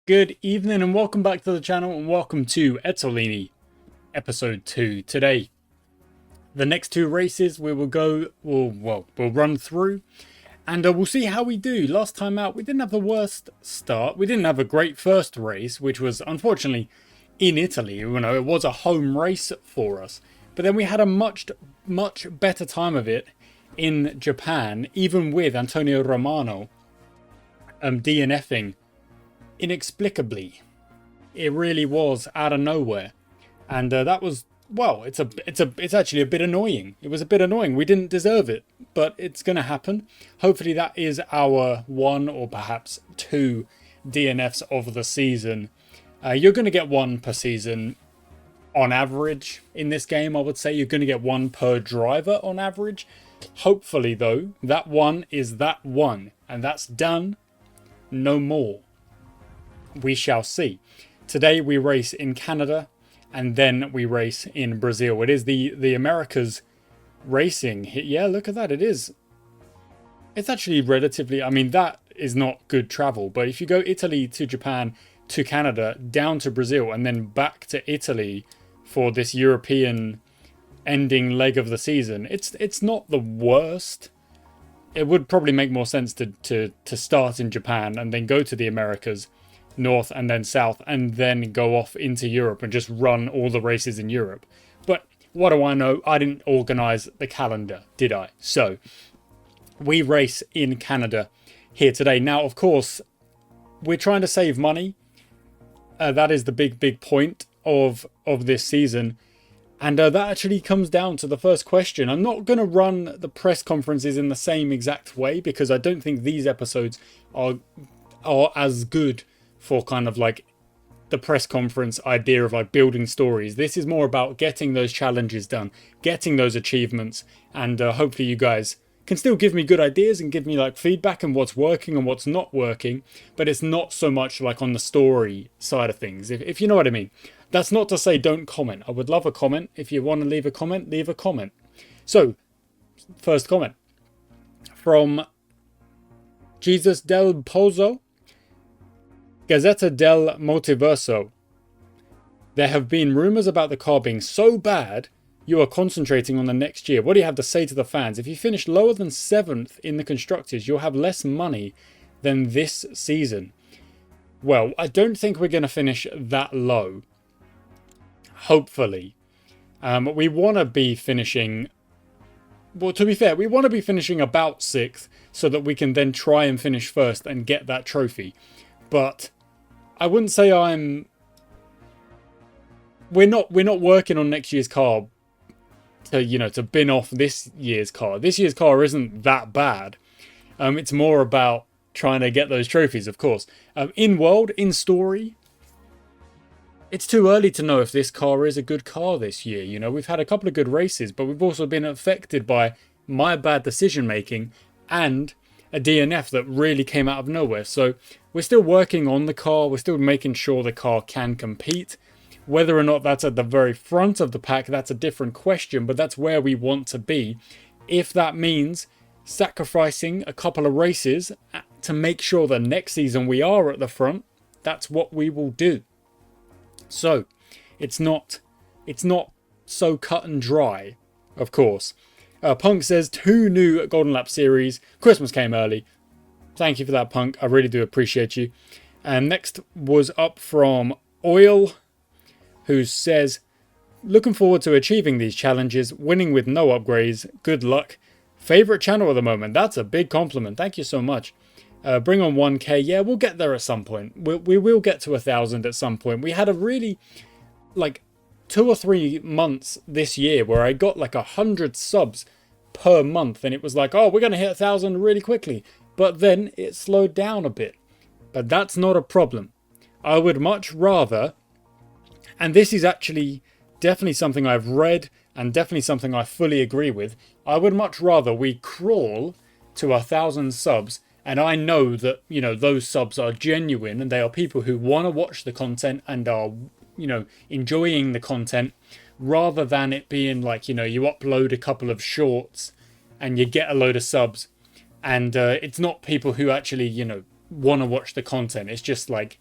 Good evening and welcome back to the channel and welcome to Ezzolini episode 2. Today, the next two races we will we'll run through and we'll see how we do. Last time out we didn't have the worst start. We didn't have a great first race, which was unfortunately in Italy. You know, it was a home race for us. But then we had a much better time of it in Japan, even with Antonio Romano DNFing inexplicably. It really was out of nowhere, and that was, well, it's actually a bit annoying. It was a bit annoying. We didn't deserve it, but it's gonna happen. Hopefully that is our one or perhaps two DNFs of the season. You're gonna get one per season on average in this game. I would say you're gonna get one per driver on average. Hopefully though, that one is that one, and that's done. No more. We shall see. Today we race in Canada and then we race in Brazil. It is the Americas racing. Yeah, look at that. It is. It's actually relatively, I mean, that is not good travel. But if you go Italy to Japan to Canada down to Brazil and then back to Italy for this European ending leg of the season, it's not the worst. It would probably make more sense to start in Japan and then go to the Americas, north and then south, and then go off into Europe and just run all the races in Europe. But what do I know? I didn't organize the calendar, did I? So we race in Canada here today. Now, of course, we're trying to save money. That is the big point of this season. And that actually comes down to the first question. I'm not going to run the press conferences in the same exact way because I don't think these episodes are as good for kind of like the press conference idea of like building stories. This is more about getting those challenges done, getting those achievements, and hopefully you guys can still give me good ideas and give me like feedback on what's working and what's not working, but it's not so much like on the story side of things, if you know what I mean. That's not to say don't comment. I would love a comment. If you want to leave a comment, leave a comment. So, first comment from Jesus del Pozo. Gazzetta del Multiverso. There have been rumours about the car being so bad, you are concentrating on the next year. What do you have to say to the fans? If you finish lower than 7th in the Constructors, you'll have less money than this season. Well, I don't think we're going to finish that low. Hopefully. We want to be finishing... Well, to be fair, we want to be finishing about 6th so that we can then try and finish first and get that trophy. But I wouldn't say we're not working on next year's car to bin off this year's car. This year's car isn't that bad. It's more about trying to get those trophies, of course. In world, in story, it's too early to know if this car is a good car this year. You know, we've had a couple of good races, but we've also been affected by my bad decision making and a DNF that really came out of nowhere. So we're still working on the car. We're still making sure the car can compete. Whether or not that's at the very front of the pack, that's a different question, but that's where we want to be. If that means sacrificing a couple of races to make sure that next season we are at the front, that's what we will do. So it's not so cut and dry, of course. Punk says 2 new Golden Lap series. Christmas came early. Thank you for that, Punk. I really do appreciate you. And next was up from Oil, who says, looking forward to achieving these challenges, winning with no upgrades. Good luck. Favorite channel at the moment. That's a big compliment. Thank you so much. Bring on 1K. Yeah, we'll get there at some point. We will get to 1,000 at some point. We had a really, like, 2 or 3 months this year where I got like 100 subs per month, and it was like, oh, we're going to hit 1,000 really quickly. But then it slowed down a bit. But that's not a problem. I would much rather, and this is actually definitely something I've read and definitely something I fully agree with, I would much rather we crawl to 1,000 subs, and I know that, you know, those subs are genuine and they are people who want to watch the content and are, you know, enjoying the content, rather than it being like, you know, you upload a couple of shorts and you get a load of subs and it's not people who actually, you know, want to watch the content. It's just like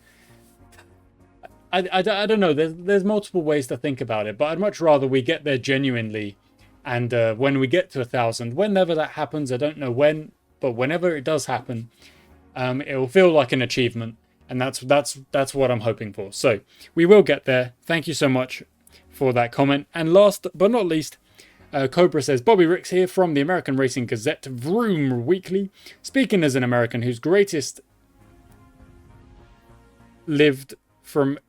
I don't know. There's multiple ways to think about it, but I'd much rather we get there genuinely. And when we get to 1,000, whenever that happens, I don't know when, but whenever it does happen, it will feel like an achievement. And that's what I'm hoping for. So we will get there. Thank you so much for that comment. And last but not least, Cobra says, Bobby Ricks here from the American Racing Gazette Vroom Weekly. Speaking as an American whose greatest lived from...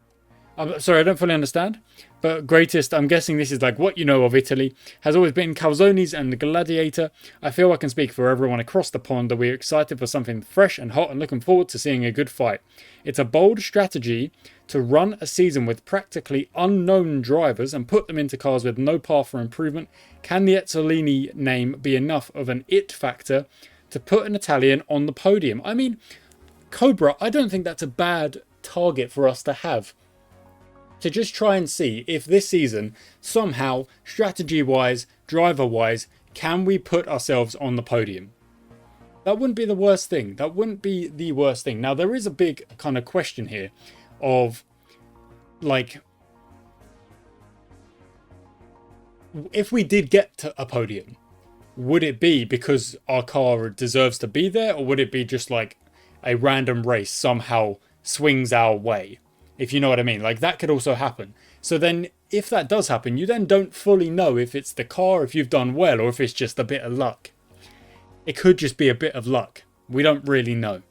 I'm sorry, I don't fully understand. But greatest, I'm guessing this is like what you know of Italy, has always been calzones and gladiator. I feel I can speak for everyone across the pond that we're excited for something fresh and hot and looking forward to seeing a good fight. It's a bold strategy to run a season with practically unknown drivers and put them into cars with no path for improvement. Can the Ezzolini name be enough of an it factor to put an Italian on the podium? I mean, Cobra, I don't think that's a bad target for us to have. To just try and see if this season, somehow, strategy-wise, driver-wise, can we put ourselves on the podium? That wouldn't be the worst thing. That wouldn't be the worst thing. Now, there is a big kind of question here of, like, if we did get to a podium, would it be because our car deserves to be there, or would it be just like a random race somehow swings our way? If you know what I mean. Like, that could also happen. So then, if that does happen, you then don't fully know if it's the car, if you've done well, or if it's just a bit of luck. It could just be a bit of luck. We don't really know.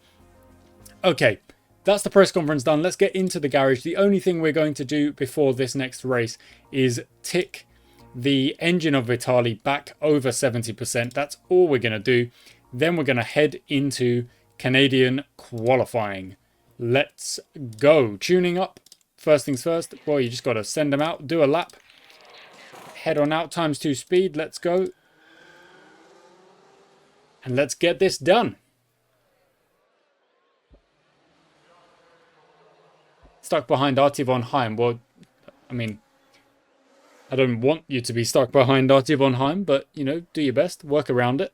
Okay, that's the press conference done. Let's get into the garage. The only thing we're going to do before this next race is tick the engine of Vitali back over 70%. That's all we're going to do. Then we're going to head into Canadian qualifying. Let's go. Tuning up. First things first. Well, you just got to send them out. Do a lap. Head on out. ×2 speed. Let's go. And let's get this done. Stuck behind Artie von Heim. Well, I mean, I don't want you to be stuck behind Artie von Heim, but, you know, do your best. Work around it.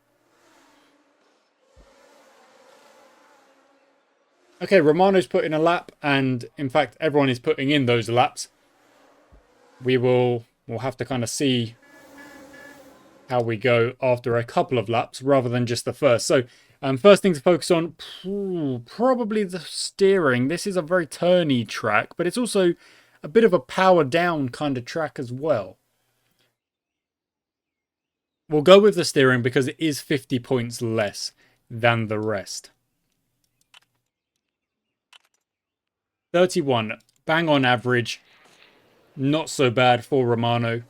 Okay, Romano's put in a lap, and in fact, everyone is putting in those laps. We'll have to kind of see how we go after a couple of laps, rather than just the first. So, first thing to focus on, probably the steering. This is a very turny track, but it's also a bit of a power down kind of track as well. We'll go with the steering because it is 50 points less than the rest. 31, bang on average. Not so bad for Romano.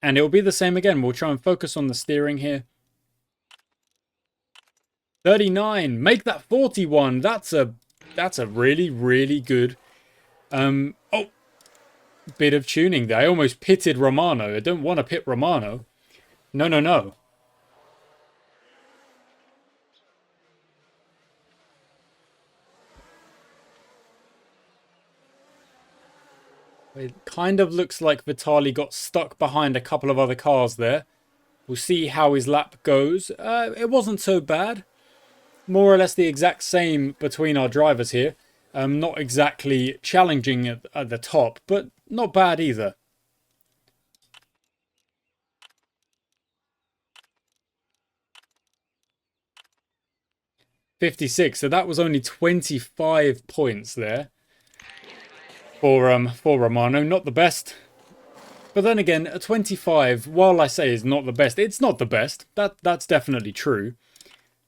And it'll be the same again. We'll try and focus on the steering here. 39, make that 41. That's a really, really good. Oh, bit of tuning there. I almost pitted Romano. I don't want to pit Romano. No, no, no. It kind of looks like Vitali got stuck behind a couple of other cars there. We'll see how his lap goes. It wasn't so bad. More or less the exact same between our drivers here. Not exactly challenging at the top, but not bad either. .56, so that was only 25 points there. For Romano, not the best. But then again, a 25, while I say is not the best, it's not the best. That's definitely true.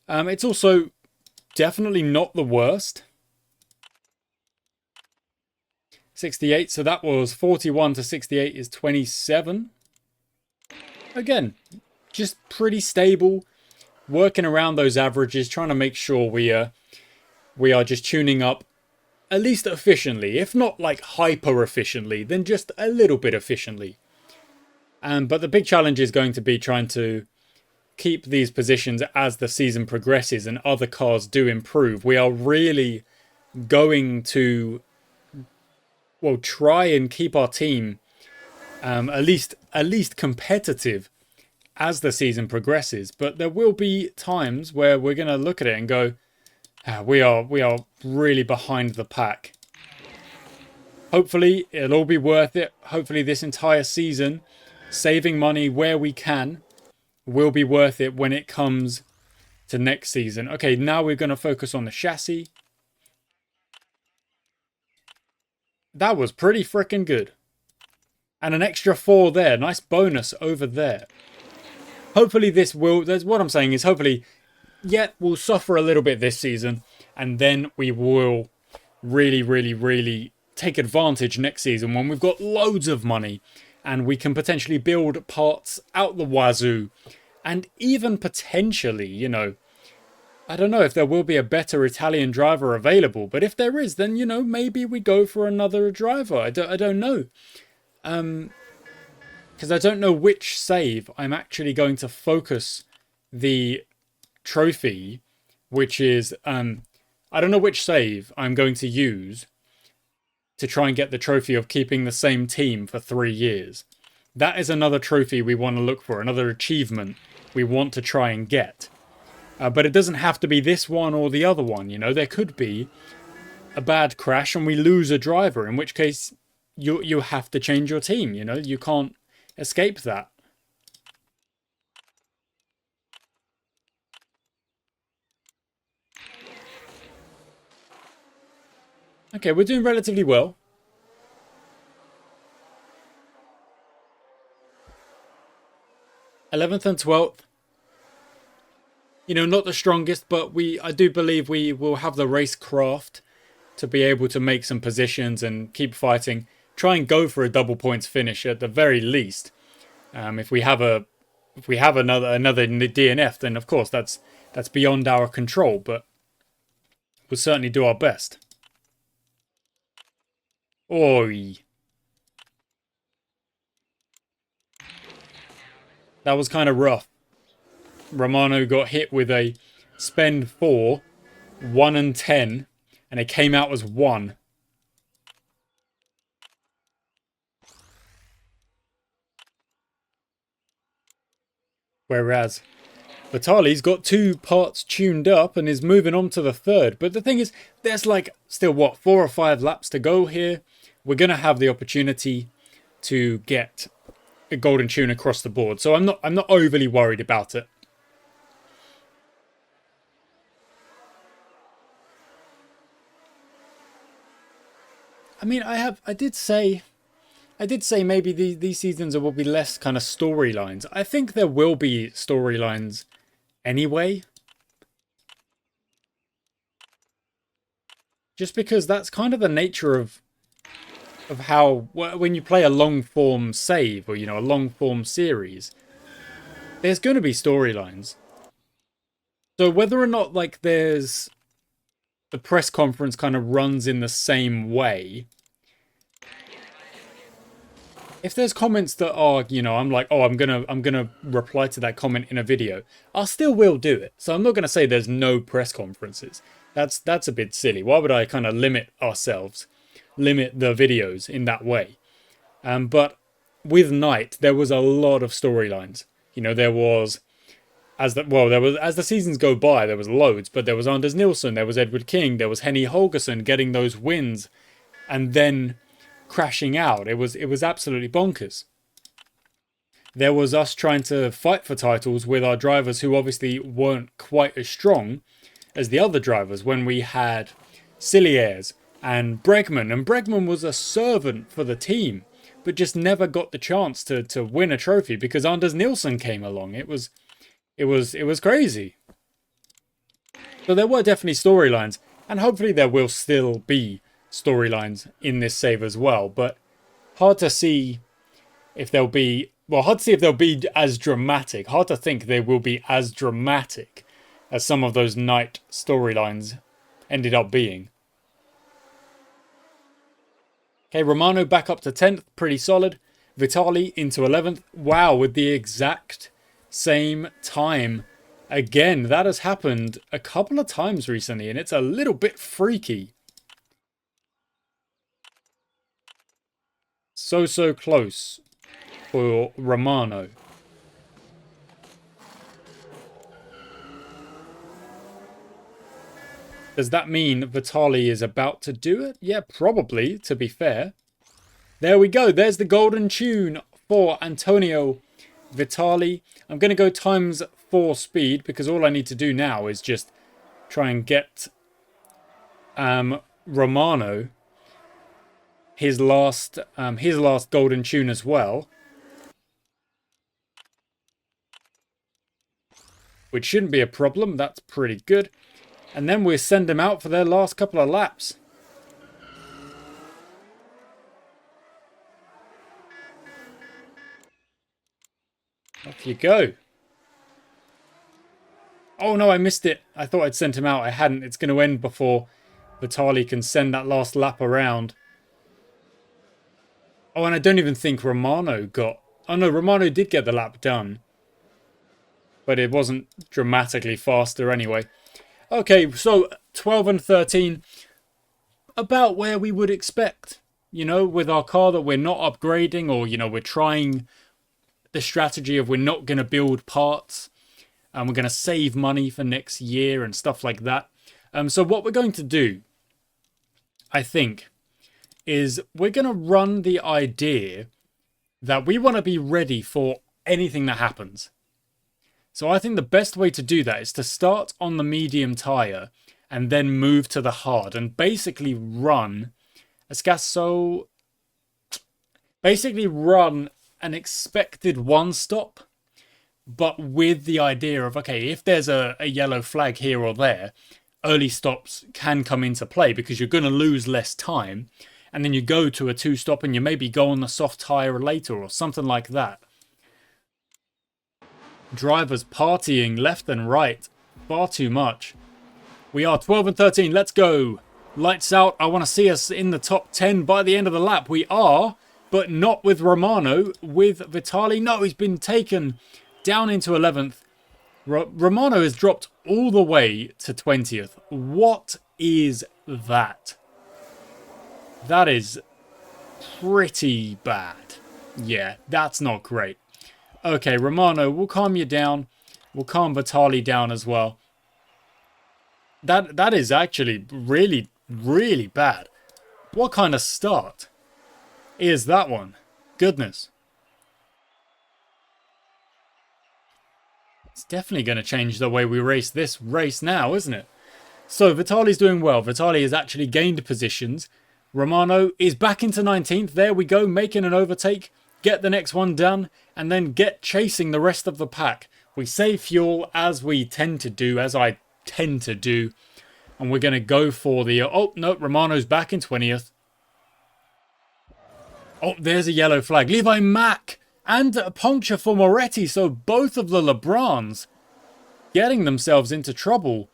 It's also definitely not the worst. 68, so that was 41 to 68 is 27. Again, just pretty stable. Working around those averages, trying to make sure we are just tuning up at least efficiently, if not like hyper efficiently, then just a little bit efficiently. But the big challenge is going to be trying to keep these positions as the season progresses and other cars do improve. We are really going to, well, try and keep our team at least competitive as the season progresses. But there will be times where we're going to look at it and go, We are really behind the pack. Hopefully, it'll all be worth it. Hopefully, this entire season, saving money where we can, will be worth it when it comes to next season. Okay, now we're going to focus on the chassis. That was pretty freaking good. And an extra 4 there. Nice bonus over there. Hopefully this will... That's what I'm saying is hopefully... Yeah, we'll suffer a little bit this season. And then we will really, really, really take advantage next season when we've got loads of money. And we can potentially build parts out the wazoo. And even potentially, you know... I don't know if there will be a better Italian driver available, but if there is, then, you know, maybe we go for another driver. I don't know. Because I don't know which save I'm actually going to focus the trophy, which is, I don't know which save I'm going to use to try and get the trophy of keeping the same team for 3 years. That is another trophy we want to look for, another achievement we want to try and get. But it doesn't have to be this one or the other one, you know. There could be a bad crash and we lose a driver, in which case you have to change your team, you know. You can't escape that. Okay, we're doing relatively well. '11th and 12th. You know, not the strongest, but I do believe we will have the race craft to be able to make some positions and keep fighting. Try and go for a double points finish at the very least. If we have another DNF, then of course that's beyond our control. But we'll certainly do our best. Oi. That was kind of rough. Romano got hit with a spend 4, 1 and 10, and it came out as 1. Whereas Vitali's got 2 parts tuned up and is moving on to the 3rd. But the thing is, there's like still, what, 4 or 5 laps to go here. We're going to have the opportunity to get a golden tune across the board. So I'm not overly worried about it. I mean, I did say maybe these seasons there will be less kind of storylines. I think there will be storylines anyway. Just because that's kind of the nature of how, when you play a long form save or, you know, a long form series, there's going to be storylines. So whether or not like there's the press conference kind of runs in the same way, if there's comments that are, you know, I'm like, oh, I'm gonna reply to that comment in a video, I still will do it. So I'm not gonna say there's no press conferences. That's a bit silly. Why would I kind of limit the videos in that way? But with Night, there was a lot of storylines. You know, there was as the seasons go by, there was loads, but there was Anders Nilsson, there was Edward King, there was Henny Holgersson getting those wins, and then crashing out. It was absolutely bonkers. There was us trying to fight for titles with our drivers who obviously weren't quite as strong as the other drivers when we had Cilliers and Bregman. And Bregman was a servant for the team, but just never got the chance to win a trophy because Anders Nilsson came along. It was crazy. So there were definitely storylines, and hopefully there will still be storylines in this save as well, but hard to see if they'll be, as dramatic. Hard to think they will be as dramatic as some of those Night storylines ended up being. Okay, Romano back up to 10th, pretty solid. Vitali into 11th. Wow, with the exact same time. Again, that has happened a couple of times recently, and it's a little bit freaky. So close for Romano. Does that mean Vitali is about to do it? Yeah, probably, to be fair. There we go. There's the golden tune for Antonio Vitali. I'm going to go ×4 speed because all I need to do now is just try and get Romano his last golden tune as well, which shouldn't be a problem. That's pretty good. And then we'll send them out for their last couple of laps. Off you go. Oh no, I missed it. I thought I'd sent him out. I hadn't. It's going to end before Vitali can send that last lap around. Oh, and I don't even think Romano got... Oh no, Romano did get the lap done. But it wasn't dramatically faster anyway. Okay, so 12 and 13. About where we would expect. You know, with our car that we're not upgrading, or, you know, we're trying the strategy of we're not going to build parts. And we're going to save money for next year and stuff like that. So what we're going to do, I think, is we're going to run the idea that we want to be ready for anything that happens. So I think the best way to do that is to start on the medium tyre and then move to the hard and basically run basically run an expected one stop, but with the idea of, okay, if there's a yellow flag here or there, early stops can come into play because you're going to lose less time. And then you go to a 2-stop and you maybe go on the soft tyre later or something like that. Drivers partying left and right. Far too much. We are 12 and 13. Let's go. Lights out. I want to see us in the top 10 by the end of the lap. We are, but not with Romano. With Vitali. No, he's been taken down into 11th. Romano has dropped all the way to 20th. What is that? That is pretty bad. Yeah, that's not great. Okay, Romano, we'll calm you down. We'll calm Vitali down as well. That is actually really, really bad. What kind of start is that one? Goodness. It's definitely going to change the way we race this race now, isn't it? So, Vitali's doing well. Vitali has actually gained positions. Romano is back into 19th. There we go, making an overtake. Get the next one done, and then get chasing the rest of the pack. We save fuel, as we tend to do, as I tend to do. And we're going to go for the... Oh, no, Romano's back in 20th. Oh, there's a yellow flag. Levi Mack and a puncture for Moretti. So both of the Lebrons getting themselves into trouble.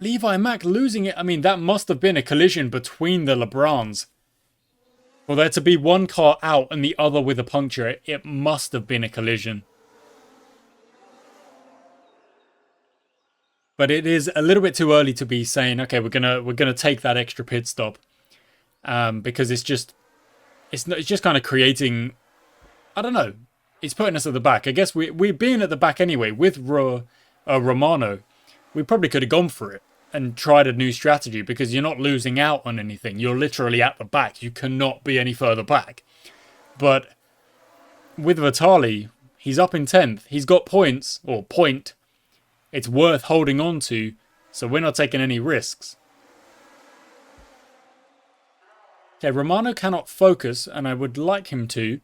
Levi Mack losing it. I mean, that must have been a collision between the Lebrons. For there to be one car out and the other with a puncture, it must have been a collision. But it is a little bit too early to be saying, okay, we're gonna take that extra pit stop, because it's just kind of creating, I don't know, it's putting us at the back. I guess we're being at the back anyway with Romano. We probably could have gone for it and tried a new strategy because you're not losing out on anything. You're literally at the back. You cannot be any further back. But with Vitali, he's up in 10th. He's got points, or point. It's worth holding on to, so we're not taking any risks. Okay, Romano cannot focus, and I would like him to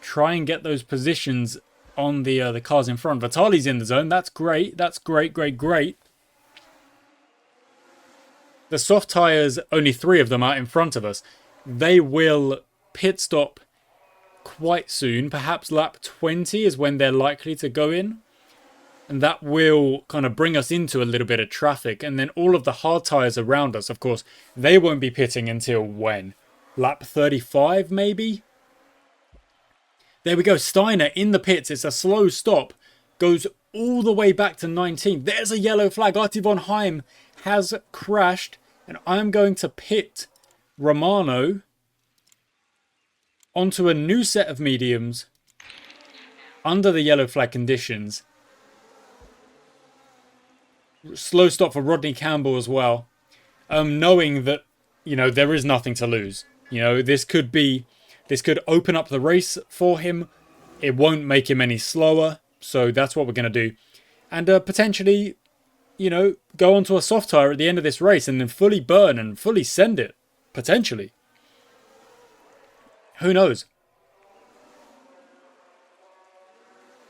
try and get those positions on the cars in front. Vitali's in the zone. That's great. That's great, great, great. The soft tyres, only 3 of them out in front of us. They will pit stop quite soon. Perhaps lap 20 is when they're likely to go in. And that will kind of bring us into a little bit of traffic. And then all of the hard tyres around us, of course, they won't be pitting until when? Lap 35 maybe? There we go. Steiner in the pits. It's a slow stop. Goes all the way back to 19. There's a yellow flag. Artie von Heim has crashed. And I'm going to pit Romano onto a new set of mediums under the yellow flag conditions. slow stop for Rodney Campbell as well. Knowing that, you know, there is nothing to lose. You know, this could open up the race for him. It won't make him any slower. So that's what we're going to do. And potentially, you know, go onto a soft tyre at the end of this race and then fully burn and fully send it. Potentially. Who knows?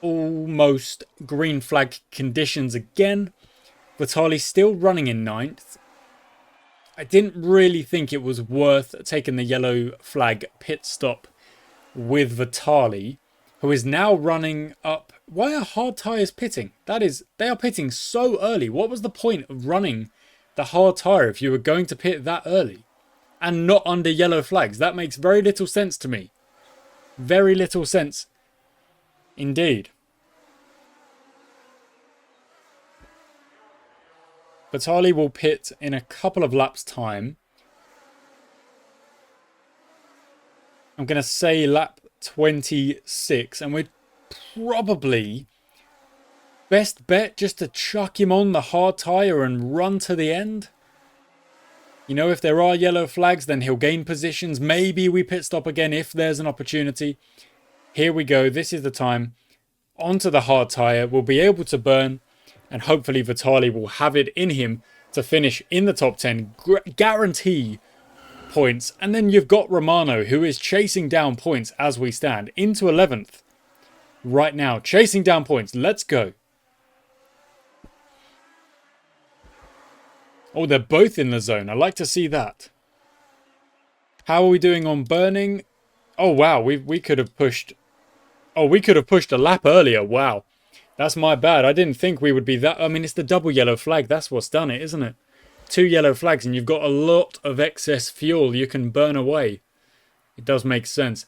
Almost green flag conditions again. Vitali still running in 9th. I didn't really think it was worth taking the yellow flag pit stop with Vitali, who is now running up. Why are hard tyres pitting? They are pitting so early. What was the point of running the hard tyre if you were going to pit that early and not under yellow flags? That makes very little sense to me. Very little sense indeed. Vitali will pit in a couple of laps' time. I'm going to say lap 26. And we're probably best bet just to chuck him on the hard tyre and run to the end. You know, if there are yellow flags, then he'll gain positions. Maybe we pit stop again if there's an opportunity. Here we go. This is the time. Onto the hard tyre. We'll be able to burn. And hopefully Vitali will have it in him to finish in the top 10. Guarantee points. And then you've got Romano, who is chasing down points as we stand. Into 11th. Right now. Chasing down points. Let's go. Oh, they're both in the zone. I like to see that. How are we doing on burning? Oh, wow. We could have pushed... Oh, we could have pushed a lap earlier. Wow. That's my bad. I didn't think we would be that... I mean, it's the double yellow flag. That's what's done it, isn't it? 2 yellow flags and you've got a lot of excess fuel you can burn away. It does make sense.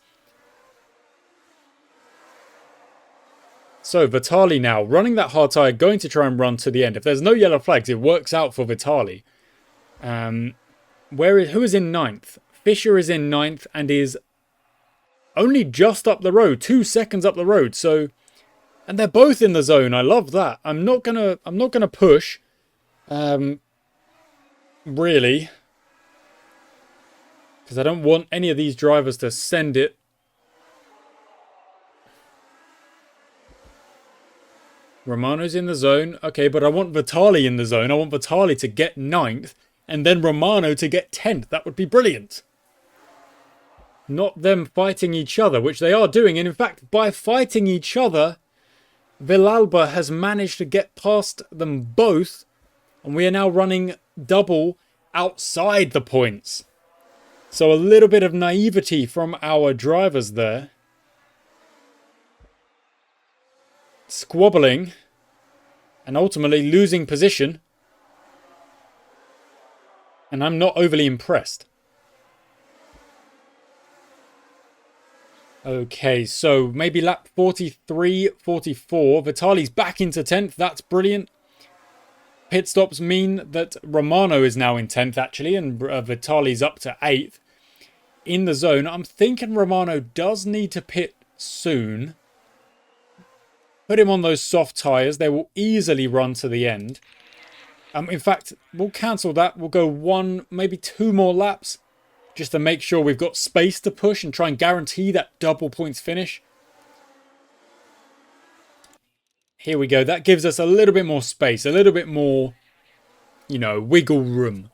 So, Vitali now, running that hard tyre, going to try and run to the end. If there's no yellow flags, it works out for Vitali. Who is in 9th? Fisher is in 9th and is only just up the road, 2 seconds up the road. So... And they're both in the zone. I love that. I'm not gonna push. Really. Because I don't want any of these drivers to send it. Romano's in the zone. Okay, but I want Vitali in the zone. I want Vitali to get 9th. And then Romano to get 10th. That would be brilliant. Not them fighting each other, which they are doing. And in fact, by fighting each other... Villalba has managed to get past them both, and we are now running double outside the points. So a little bit of naivety from our drivers there. Squabbling and ultimately losing position. And I'm not overly impressed. Okay, so maybe lap 43, 44. Vitali's back into 10th. That's brilliant. Pit stops mean that Romano is now in 10th, actually, and Vitali's up to 8th. In the zone, I'm thinking Romano does need to pit soon. Put him on those soft tyres. They will easily run to the end. In fact, we'll cancel that. We'll go 1, maybe 2 more laps. Just to make sure we've got space to push and try and guarantee that double points finish. Here we go. That gives us a little bit more space. A little bit more, you know, wiggle room.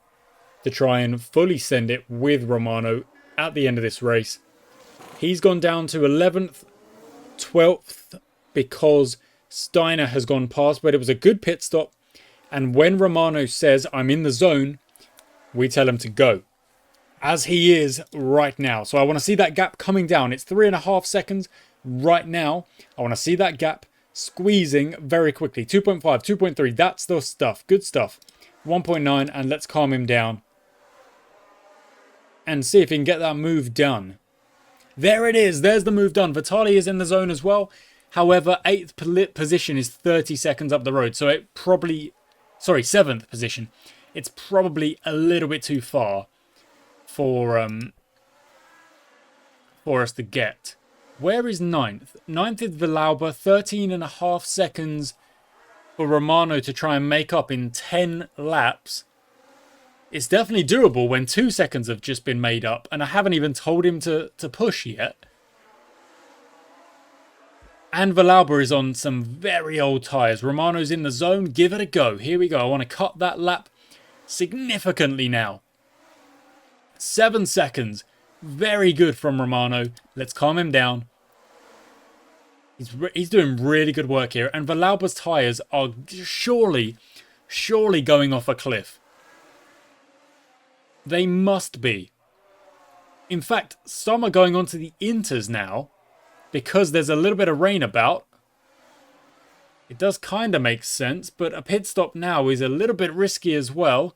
To try and fully send it with Romano at the end of this race. He's gone down to 11th, 12th. Because Steiner has gone past. But it was a good pit stop. And when Romano says, I'm in the zone. We tell him to go. As he is right now. So I want to see that gap coming down. It's 3.5 seconds right now. I want to see that gap squeezing very quickly. 2.5, 2.3. That's the stuff. Good stuff. 1.9. And let's calm him down. And see if he can get that move done. There it is. There's the move done. Vitali is in the zone as well. However, 8th position is 30 seconds up the road. So it probably... Sorry, 7th position. It's probably a little bit too far. For us to get. Where is 9th? 9th is Villalba, 13.5 seconds for Romano to try and make up in 10 laps. It's definitely doable when 2 seconds have just been made up, and I haven't even told him to push yet. And Villalba is on some very old tyres. Romano's in the zone. Give it a go. Here we go. I want to cut that lap significantly now. 7 seconds. Very good from Romano. Let's calm him down. He's doing really good work here. And Villalba's tyres are surely going off a cliff. They must be. In fact, some are going on to the inters now because there's a little bit of rain about. It does kind of make sense, but a pit stop now is a little bit risky as well.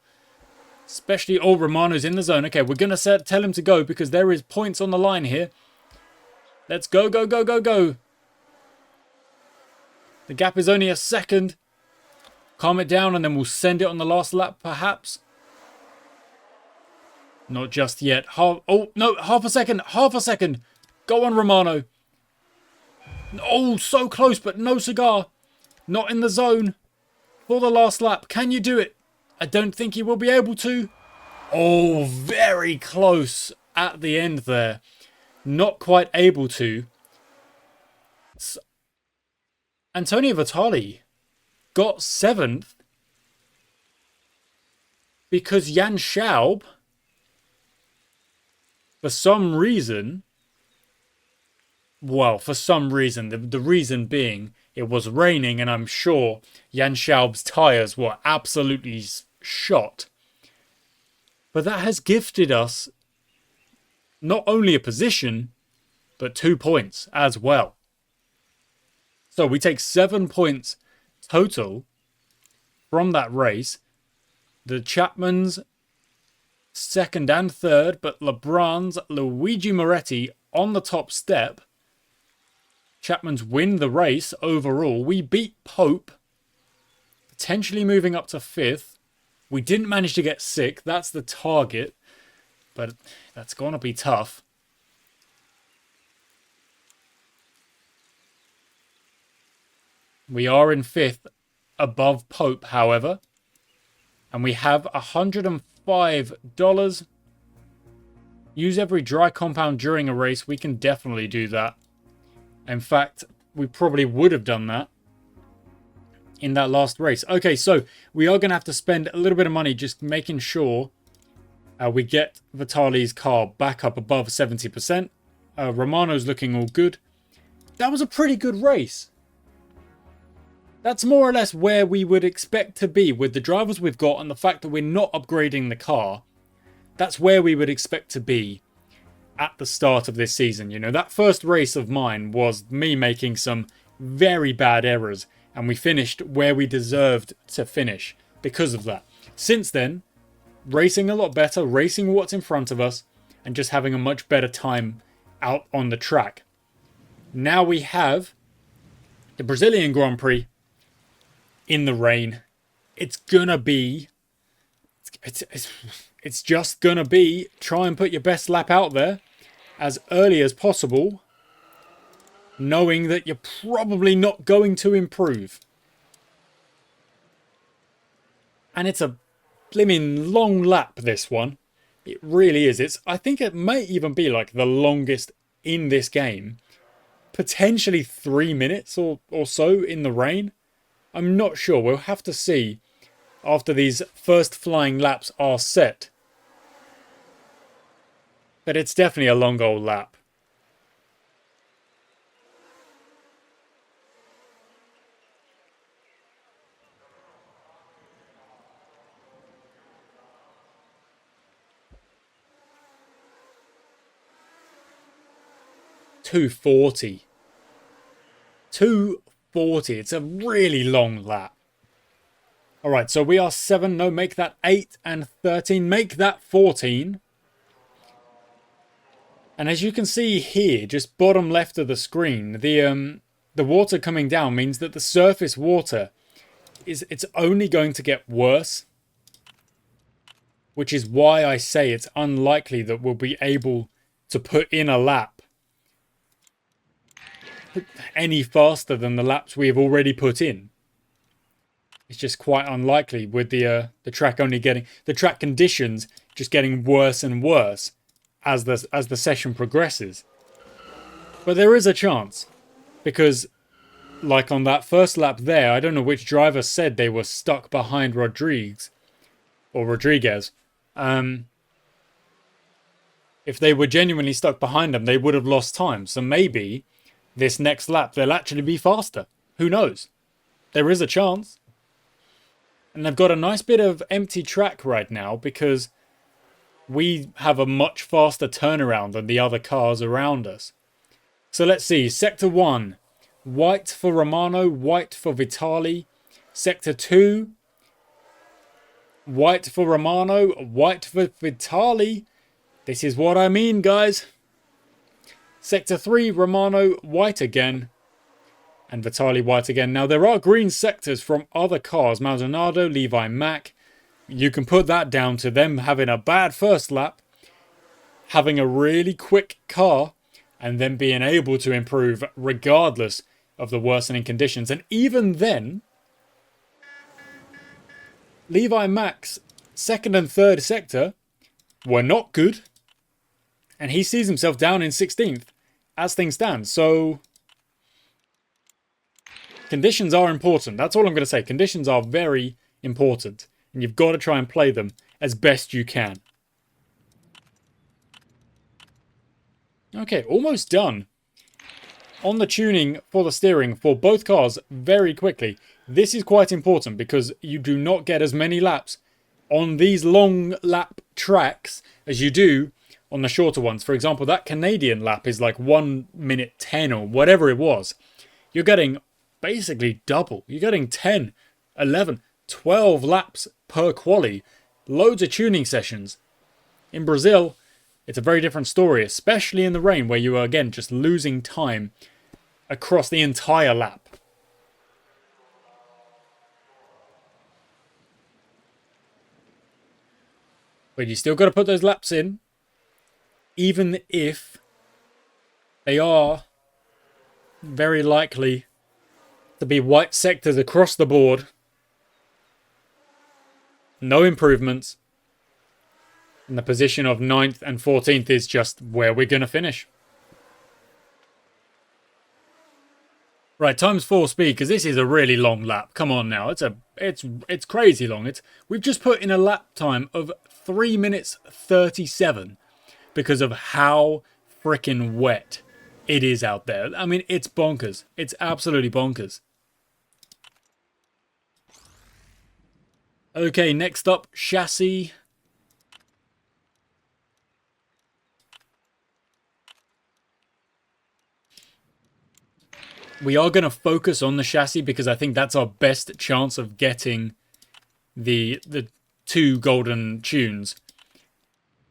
Especially, oh, Romano's in the zone. Okay, we're going to tell him to go because there is points on the line here. Let's go, go, go, go, go. The gap is only a second. Calm it down and then we'll send it on the last lap, perhaps. Not just yet. Oh, no, half a second. Half a second. Go on, Romano. Oh, so close, but no cigar. Not in the zone. For the last lap. Can you do it? I don't think he will be able to. Oh, very close at the end there. Not quite able to. Antonio Vitali got 7th because Jan Schaub, for some reason, the reason being it was raining and I'm sure Jan Schaub's tyres were absolutely shot. But that has gifted us not only a position, but 2 points as well. So we take 7 points total from that race. The Chapmans second and third, but LeBron's Luigi Moretti on the top step. Chapmans win the race overall. We beat Pope, potentially moving up to 5th. We didn't manage to get 6th. That's the target, but that's going to be tough. We are in 5th above Pope, however. And we have $105. Use every dry compound during a race. We can definitely do that. In fact, we probably would have done that in that last race. Okay, so we are going to have to spend a little bit of money just making sure we get Vitali's car back up above 70%. Romano's looking all good. That was a pretty good race. That's more or less where we would expect to be with the drivers we've got and the fact that we're not upgrading the car. That's where we would expect to be at the start of this season. You know, that first race of mine was me making some very bad errors and we finished where we deserved to finish because of that. Since then, racing a lot better, racing what's in front of us and just having a much better time out on the track. Now we have the Brazilian Grand Prix in the rain. It's gonna be it's just gonna be try and put your best lap out there as early as possible, knowing that you're probably not going to improve. And it's a blimmin' long lap, this one. It really is. I think it may even be like the longest in this game. Potentially 3 minutes or so in the rain. I'm not sure. We'll have to see after these first flying laps are set. But it's definitely a long old lap. $240. It's a really long lap. Alright, so we are 7. No, make that 8 and 13. Make that 14. And as you can see here, just bottom left of the screen, the water coming down means that the surface water it's only going to get worse. Which is why I say it's unlikely that we'll be able to put in a lap any faster than the laps we have already put in. It's just quite unlikely with the track the track conditions just getting worse and worse as the session progresses. But there is a chance, because like on that first lap there, I don't know which driver said they were stuck behind Rodriguez. If they were genuinely stuck behind them, they would have lost time. So maybe this next lap they'll actually be faster. Who knows? There is a chance. And they've got a nice bit of empty track right now because we have a much faster turnaround than the other cars around us. So let's see. Sector 1, white for Romano, white for Vitali. Sector 2, white for Romano, white for Vitali. This is what I mean, guys. Sector 3, Romano, white again. And Vitali white again. Now, there are green sectors from other cars. Maldonado, Levi Mack. You can put that down to them having a bad first lap, having a really quick car, and then being able to improve regardless of the worsening conditions. And even then, Levi Mack's second and third sector were not good. And he sees himself down in 16th as things stand. So conditions are important. That's all I'm going to say. Conditions are very important. And you've got to try and play them as best you can. Okay, almost done. On the tuning for the steering for both cars very quickly. This is quite important because you do not get as many laps on these long lap tracks as you do on the shorter ones. For example, that Canadian lap is like 1 minute 10 or whatever it was. You're getting basically double. You're getting 10, 11, 12 laps per quali. Loads of tuning sessions. In Brazil, it's a very different story, especially in the rain where you are, again, just losing time across the entire lap. But you still got to put those laps in, even if they are very likely to be white sectors across the board. No improvements. And the position of 9th and 14th is just where we're going to finish. Right, times 4 speed, because this is a really long lap. Come on now, it's crazy long. We've just put in a lap time of 3 minutes 37 because of how freaking wet it is out there. I mean, it's bonkers. It's absolutely bonkers. Okay, next up, chassis. We are going to focus on the chassis because I think that's our best chance of getting the 2 golden tunes.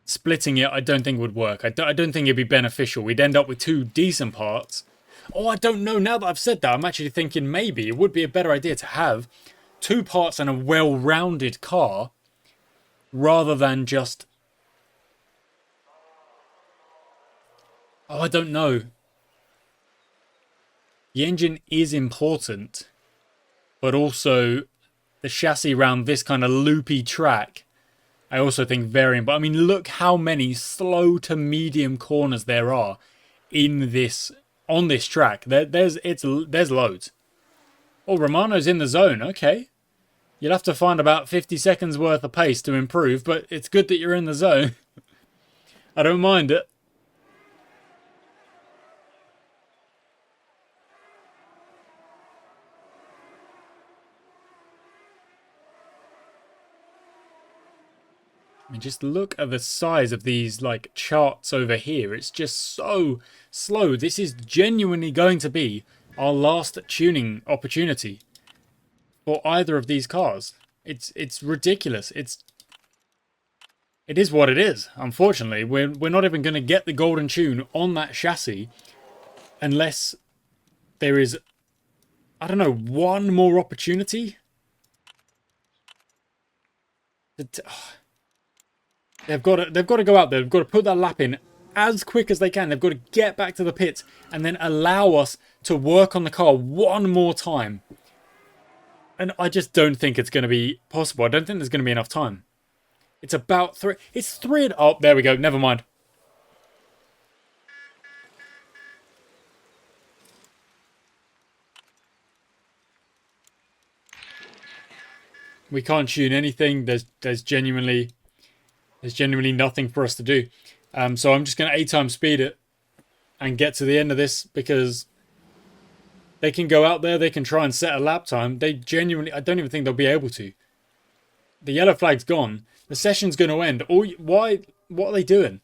Splitting it, I don't think would work. I don't think it'd be beneficial. We'd end up with 2 decent parts. Oh, I don't know. Now that I've said that, I'm actually thinking maybe it would be a better idea to have 2 parts and a well-rounded car rather than just... Oh, I don't know. The engine is important, but also the chassis around this kind of loopy track, I also think very important. I mean, look how many slow to medium corners there are in this on this track. There's loads. Oh, Romano's in the zone. Okay. You'll have to find about 50 seconds worth of pace to improve, but it's good that you're in the zone. I don't mind it. I mean, just look at the size of these like charts over here. It's just so slow. This is genuinely going to be our last tuning opportunity for either of these cars. It's ridiculous. It is what it is. Unfortunately, we're not even going to get the golden tune on that chassis unless there is, I don't know, one more opportunity. They've got to go out there. They've got to put that lap in as quick as they can. They've got to get back to the pits and then allow us to work on the car one more time. And I just don't think it's going to be possible. I don't think there's going to be enough time. It's about 3. It's 3. Oh, there we go. Never mind. We can't shoot anything. There's genuinely nothing for us to do. So I'm just going to 8 times speed it and get to the end of this, because they can go out there, they can try and set a lap time. They genuinely, I don't even think they'll be able to. The yellow flag's gone. The session's going to end. Why? What are they doing?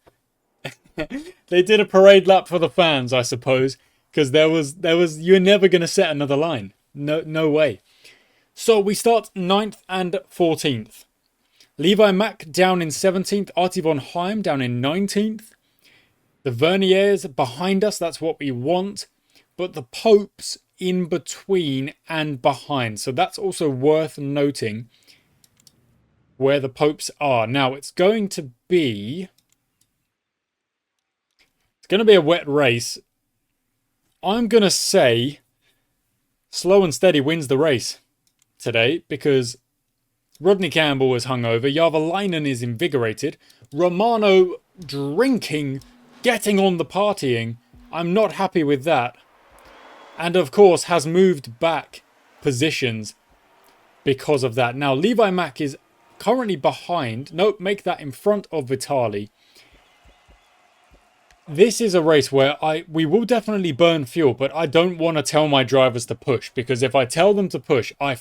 They did a parade lap for the fans, I suppose, because there was you're never going to set another line. No way. So we start 9th and 14th. Levi Mack down in 17th. Artie von Heim down in 19th. The Verniers behind us. That's what we want. But the Popes in between and behind. So that's also worth noting where the Popes are. Now, it's going to be a wet race. I'm going to say slow and steady wins the race today, because Rodney Campbell is hungover. Javalainen is invigorated. Romano drinking, getting on the partying. I'm not happy with that. And of course has moved back positions because of that. Now Levi Mack is currently behind. Nope, make that in front of Vitali. This is a race where we will definitely burn fuel, but I don't want to tell my drivers to push, because if I tell them to push, I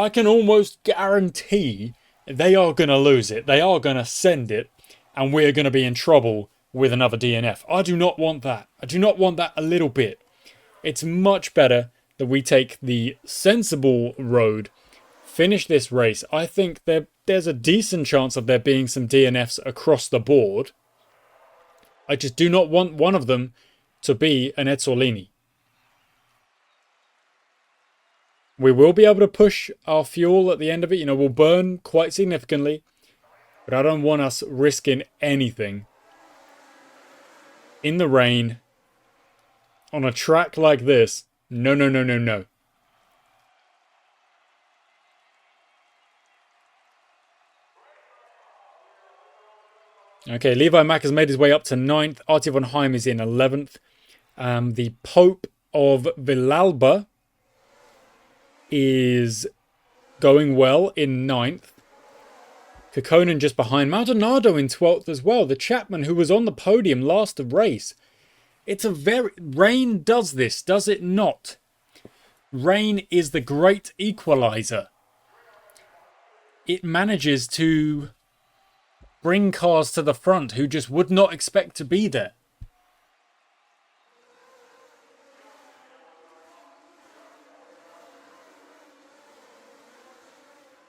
can almost guarantee they are going to lose it. They are going to send it, and we're going to be in trouble with another DNF. I do not want that. I do not want that a little bit. It's much better that we take the sensible road, finish this race. I think there's a decent chance of there being some DNFs across the board. I just do not want one of them to be an Ezzolini. We will be able to push our fuel at the end of it. You know, we'll burn quite significantly. But I don't want us risking anything in the rain on a track like this. No, no, no, no, no. Okay, Levi Mack has made his way up to 9th. Artie von Heim is in 11th. The Pope of Villalba is going well in 9th. Kekkonen just behind. Maldonado in 12th as well. The Chapman who was on the podium last race. It's a very... Rain does this, does it not? Rain is the great equalizer. It manages to bring cars to the front who just would not expect to be there.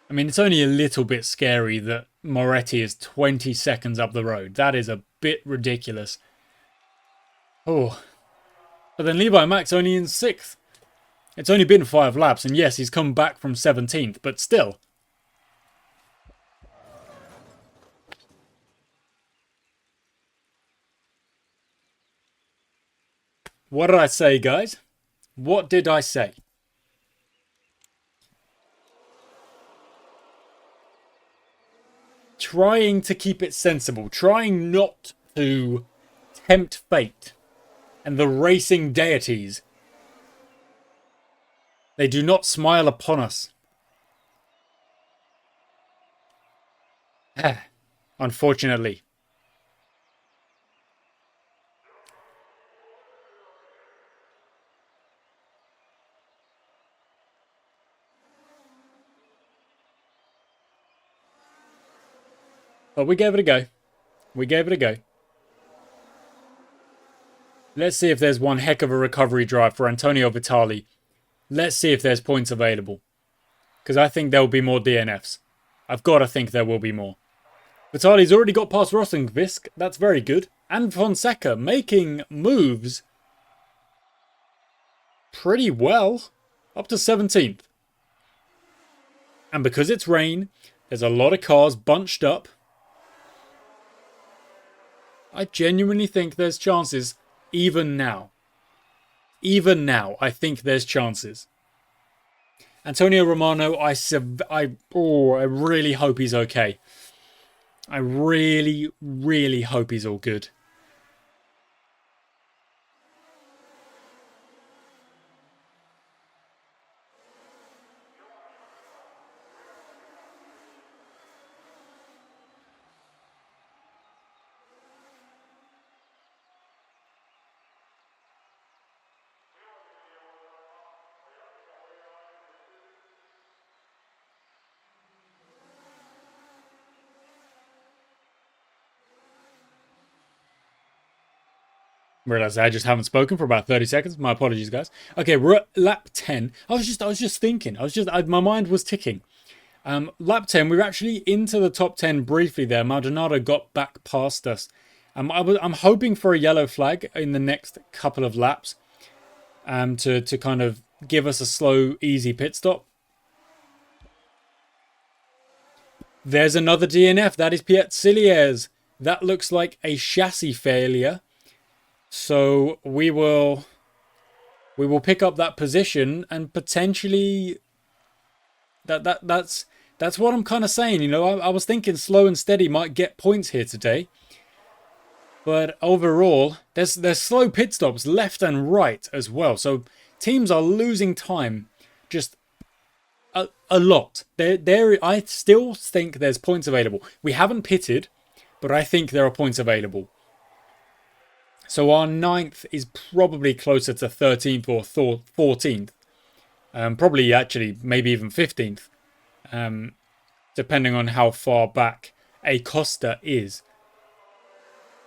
I mean, it's only a little bit scary that Moretti is 20 seconds up the road. That is a bit ridiculous. Oh. But then Levi Mack's only in 6th. It's only been 5 laps, and yes, he's come back from 17th, but still. What did I say, guys? What did I say? Trying to keep it sensible. Trying not to tempt fate and the racing deities. They do not smile upon us. Unfortunately. But we gave it a go. We gave it a go. Let's see if there's one heck of a recovery drive for Antonio Vitali. Let's see if there's points available. Because I think there will be more DNFs. I've got to think there will be more. Vitali's already got past Rosenqvist. That's very good. And Fonseca making moves pretty well. Up to 17th. And because it's rain, there's a lot of cars bunched up. I genuinely think there's chances, even now. Even now, I think there's chances. Antonio Romano, I really hope he's okay. I really, really hope he's all good. Realize I just haven't spoken for about 30 seconds. My apologies, guys. Okay, we're at lap 10. I was just thinking. My mind was ticking. Lap 10, we were actually into the top 10 briefly there. Maldonado got back past us. I'm hoping for a yellow flag in the next couple of laps to kind of give us a slow, easy pit stop. There's another DNF. That is Pietziliers. That looks like a chassis failure. So we will pick up that position and potentially that's what I'm kind of saying. You know, I was thinking slow and steady might get points here today, but overall there's slow pit stops left and right as well. So teams are losing time just a lot. I still think there's points available. We haven't pitted, but I think there are points available. So our 9th is probably closer to 13th or 14th. Probably actually maybe even 15th. Depending on how far back a Costa is.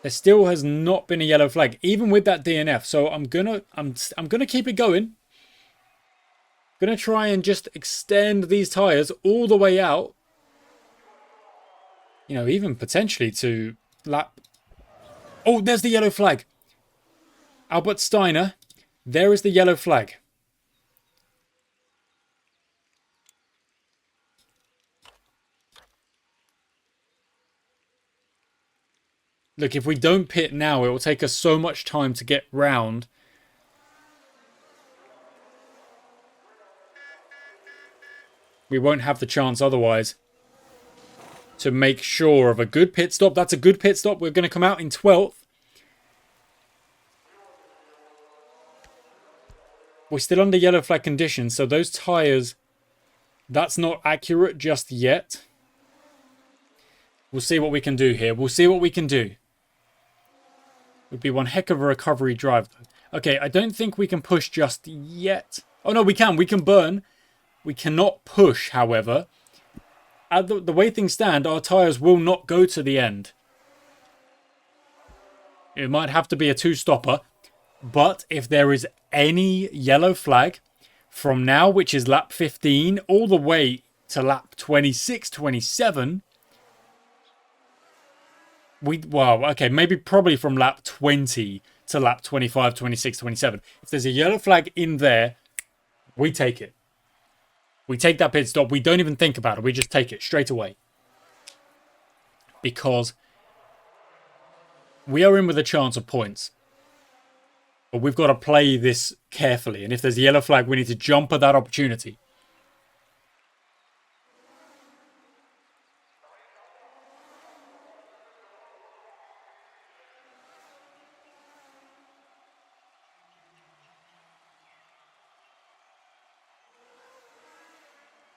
There still has not been a yellow flag, even with that DNF. So I'm gonna keep it going. Gonna try and just extend these tyres all the way out. You know, even potentially to lap. Oh, there's the yellow flag. Albert Steiner, there is the yellow flag. Look, if we don't pit now, it will take us so much time to get round. We won't have the chance otherwise to make sure of a good pit stop. That's a good pit stop. We're going to come out in 12th. We're still under yellow flag conditions, so those tyres, that's not accurate just yet. We'll see what we can do here. We'll see what we can do. Would be one heck of a recovery drive. Okay, I don't think we can push just yet. Oh, no, we can. We can burn. We cannot push, however. The way things stand, our tyres will not go to the end. It might have to be a two-stopper. But if there is any yellow flag from now, which is lap 15, all the way to lap 26, 27... okay, maybe probably from lap 20 to lap 25, 26, 27. If there's a yellow flag in there, we take it. We take that pit stop. We don't even think about it. We just take it straight away. Because we are in with a chance of points. But we've got to play this carefully. And if there's a yellow flag, we need to jump at that opportunity.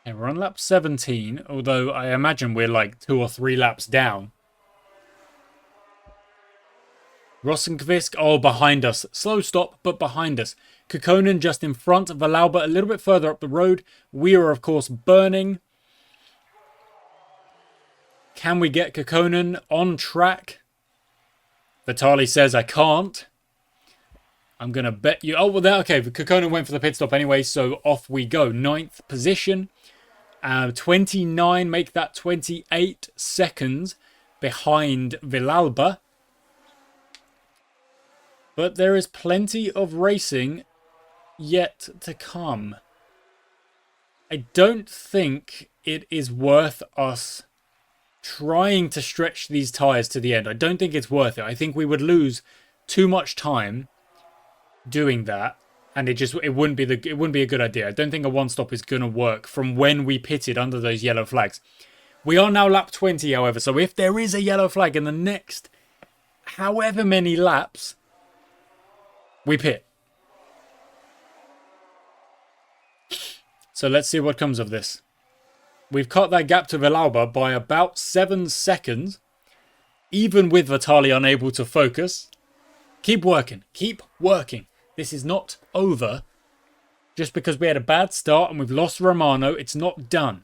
And we're on lap 17, although I imagine we're like 2 or 3 laps down. Rosenqvist, oh, behind us. Slow stop, but behind us. Kukkonen just in front. Villalba a little bit further up the road. We are, of course, burning. Can we get Kukkonen on track? Vitali says I can't. I'm going to bet you... Oh, well, okay. Kukkonen went for the pit stop anyway, so off we go. 9th position. 29, make that 28 seconds behind Villalba. But there is plenty of racing yet to come. I don't think it is worth us trying to stretch these tyres to the end. I don't think it's worth it. I think we would lose too much time doing that. And it wouldn't be a good idea. I don't think a one stop is gonna work from when we pitted under those yellow flags. We are now lap 20, however, so if there is a yellow flag in the next however many laps, we pit. So let's see what comes of this. We've cut that gap to Villalba by about 7 seconds, even with Vitali unable to focus. Keep working. Keep working. This is not over. Just because we had a bad start and we've lost Romano, it's not done.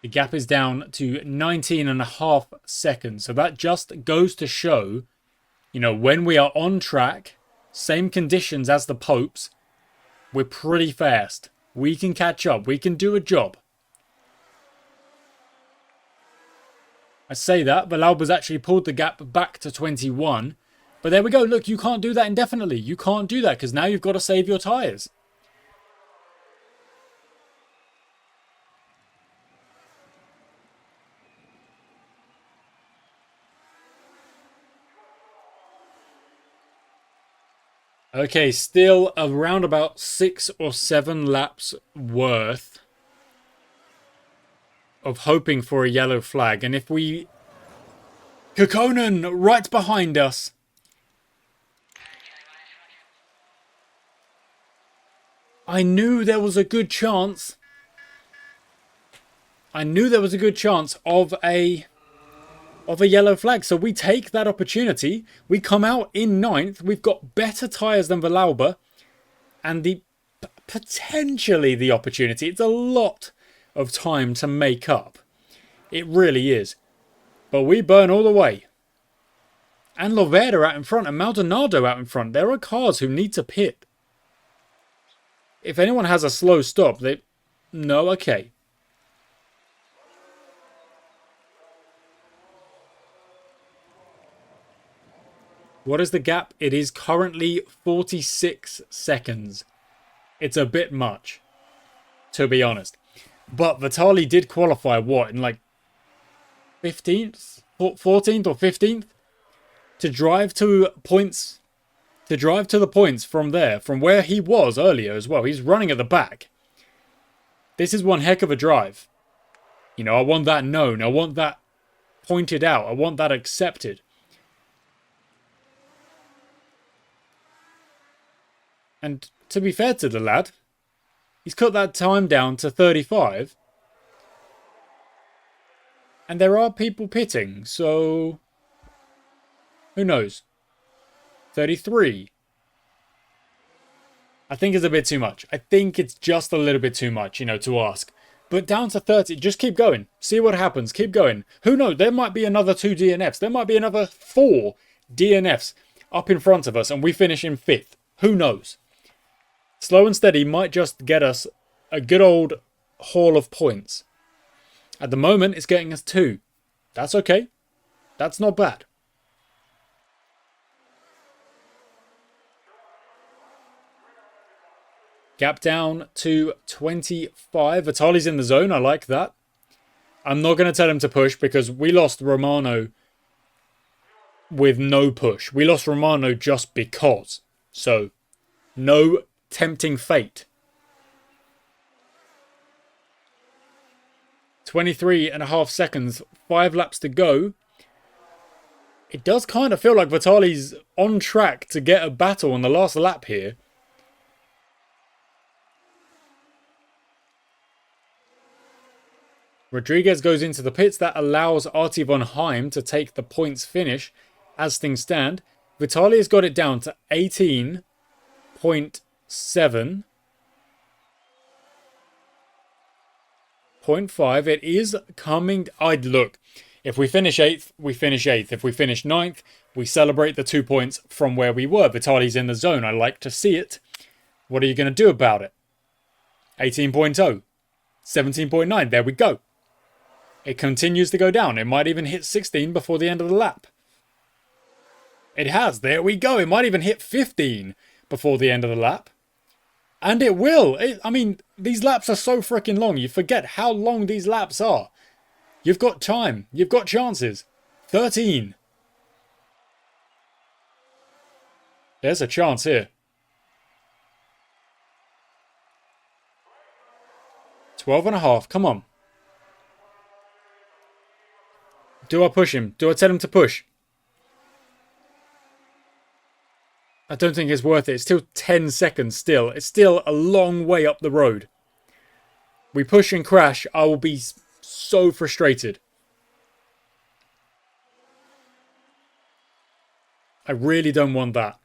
The gap is down to 19.5 seconds. So that just goes to show, you know, when we are on track, same conditions as the Popes, we're pretty fast. We can catch up. We can do a job. I say that. Villalba's actually pulled the gap back to 21. But there we go. Look, you can't do that indefinitely. You can't do that because now you've got to save your tyres. Okay, still around about 6 or 7 laps worth of hoping for a yellow flag. And if we... Kekkonen right behind us. I knew there was a good chance. I knew there was a good chance of a yellow flag. So we take that opportunity. We come out in 9th. We've got better tyres than Villalba. And potentially the opportunity. It's a lot of time to make up. It really is. But we burn all the way. And Lovera out in front and Maldonado out in front. There are cars who need to pit. If anyone has a slow stop, they... No, okay. What is the gap? It is currently 46 seconds. It's a bit much, to be honest. But Vitali did qualify, what, in like 15th? 14th or 15th? To drive to points... To drive to the points from there, from where he was earlier as well. He's running at the back. This is one heck of a drive. You know, I want that known. I want that pointed out. I want that accepted. And to be fair to the lad, he's cut that time down to 35. And there are people pitting, so... Who knows? 33. I think it's a bit too much. I think it's just a little bit too much, you know, to ask. But down to 30, just keep going. See what happens. Keep going. Who knows? There might be another 2 DNFs. There might be another 4 DNFs up in front of us and we finish in 5th. Who knows? Slow and steady might just get us a good old haul of points. At the moment, it's getting us 2. That's okay. That's not bad. Gap down to 25. Vitali's in the zone. I like that. I'm not going to tell him to push because we lost Romano with no push. We lost Romano just because. So, no tempting fate. 23.5 seconds. 5 laps to go. It does kind of feel like Vitali's on track to get a battle on the last lap here. Rodriguez goes into the pits. That allows Artie von Heim to take the points finish as things stand. Vitali has got it down to 18.7. 0.5. It is coming... I'd look. If we finish 8th, we finish 8th. If we finish 9th, we celebrate the 2 points from where we were. Vitali's in the zone. I like to see it. What are you going to do about it? 18.0. 17.9. There we go. It continues to go down. It might even hit 16 before the end of the lap. It has. There we go. It might even hit 15 before the end of the lap. And it will. I mean, these laps are so freaking long. You forget how long these laps are. You've got time. You've got chances. 13. There's a chance here. 12.5. Come on. Do I push him? Do I tell him to push? I don't think it's worth it. It's still 10 seconds still. It's still a long way up the road. We push and crash. I will be so frustrated. I really don't want that.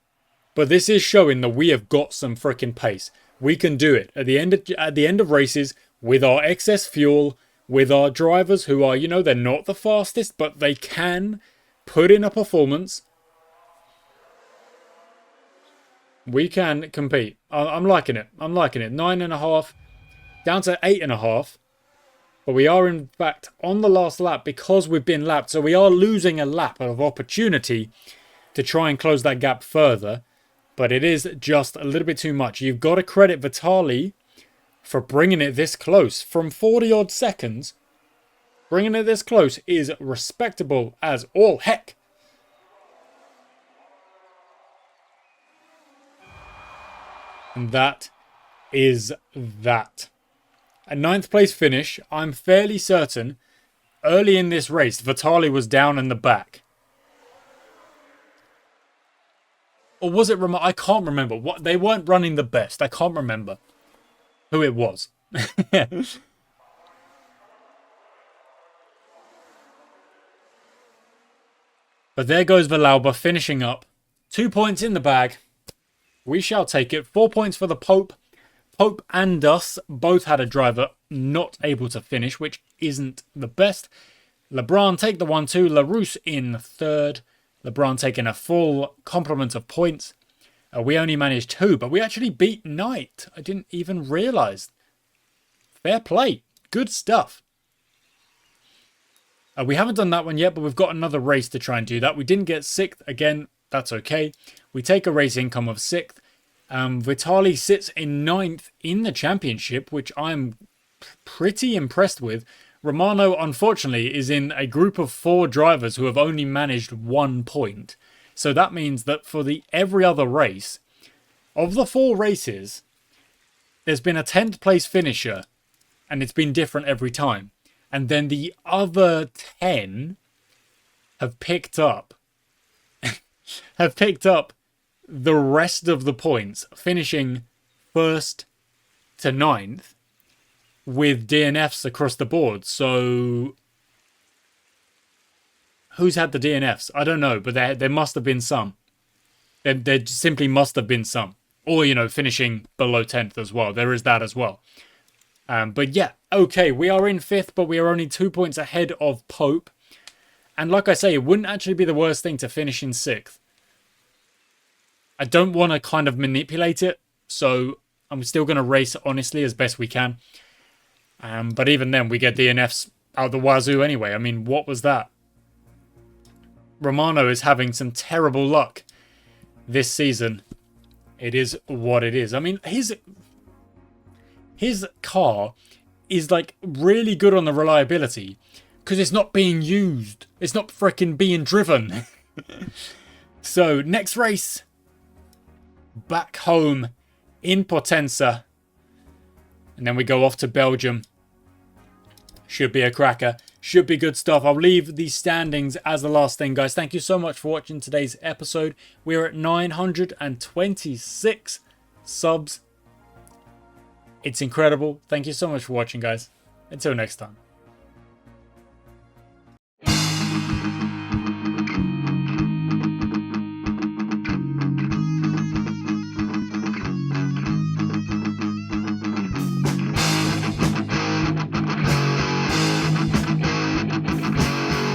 But this is showing that we have got some freaking pace. We can do it. At the end of races, with our excess fuel, with our drivers who are, you know, they're not the fastest, but they can put in a performance. We can compete. I'm liking it. I'm liking it. 9.5 down to 8.5. But we are, in fact, on the last lap because we've been lapped. So we are losing a lap of opportunity to try and close that gap further. But it is just a little bit too much. You've got to credit Vitali for bringing it this close. From 40-odd seconds, bringing it this close is respectable as all heck. And that is that. A 9th place finish. I'm fairly certain early in this race, Vitali was down in the back. Or was it I can't remember. What they weren't running the best. I can't remember who it was. But there goes Villalba finishing up. 2 points in the bag. We shall take it. 4 points for the Pope. Pope and us both had a driver not able to finish, which isn't the best. LeBron take the 1-2. LaRousse in third. LeBron taking a full complement of points. We only managed 2, but we actually beat Knight. I didn't even realise. Fair play. Good stuff. We haven't done that one yet, but we've got another race to try and do that. We didn't get 6th. Again, that's okay. We take a race income of 6th. Vitali sits in 9th in the championship, which I'm pretty impressed with. Romano, unfortunately, is in a group of 4 drivers who have only managed 1 point. So that means that for every other race, of the 4 races, there's been a 10th place finisher, and it's been different every time. And then the other 10 have picked up the rest of the points, finishing 1st to 9th with DNFs across the board. So who's had the DNFs? I don't know, but there must have been some. There simply must have been some. Or, you know, finishing below 10th as well. There is that as well. But yeah, okay, we are in 5th, but we are only 2 points ahead of Pope. And like I say, it wouldn't actually be the worst thing to finish in 6th. I don't want to kind of manipulate it, so I'm still going to race honestly as best we can. But even then, we get DNFs out the wazoo anyway. I mean, what was that? Romano is having some terrible luck this season. It is what it is. I mean, his car is like really good on the reliability because it's not being used. It's not freaking being driven. So next race, back home in Potenza, and then we go off to Belgium. Should be a cracker. Should be good stuff. I'll leave the standings as the last thing, guys. Thank you so much for watching today's episode. We're at 926 subs. It's incredible. Thank you so much for watching, guys. Until next time.